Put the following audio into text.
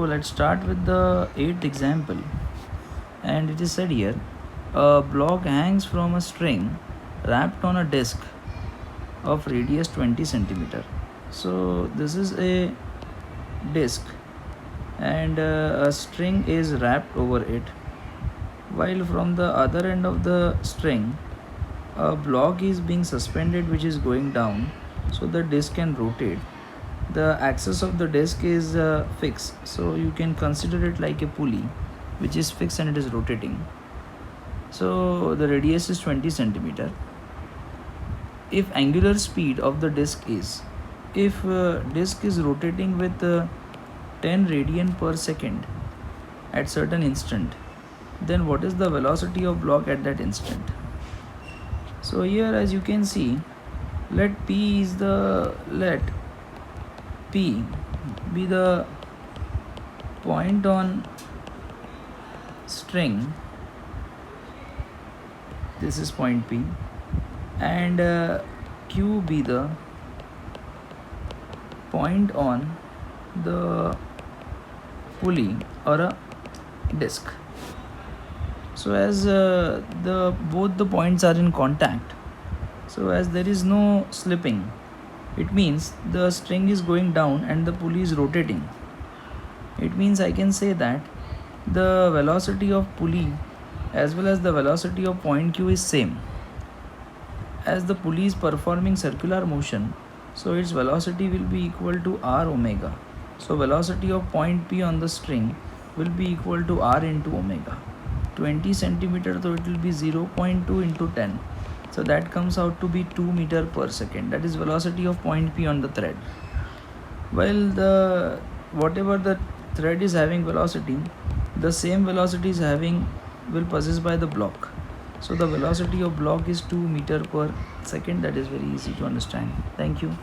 let's start with the 8th example. And it is said here, a block hangs from a string wrapped on a disc of radius 20 centimeter. So this is a disc and a string is wrapped over it, while from the other end of the string a block is being suspended which is going down, so the disc can rotate. The axis of the disc is fixed, so you can consider it like a pulley which is fixed and it is rotating. So the radius is 20 centimeter. If angular speed of the disc is, if disc is rotating with 10 radian per second at certain instant, then what is the velocity of block at that instant? So here, as you can see, let P be the point on string. This is point P, and Q be the point on the pulley or a disc. So as both the points are in contact, so as there is no slipping, it means the string is going down and the pulley is rotating. It means I can say that the velocity of pulley as well as the velocity of point Q is same. As the pulley is performing circular motion, so its velocity will be equal to r omega. So velocity of point P on the string will be equal to r into omega. 20 centimeter, so it will be 0.2 into 10. So that comes out to be 2 meter per second. That is velocity of point P on the thread. While whatever the thread is having velocity, the same velocity is will possess by the block. So the velocity of block is 2 meter per second. That is very easy to understand. Thank you.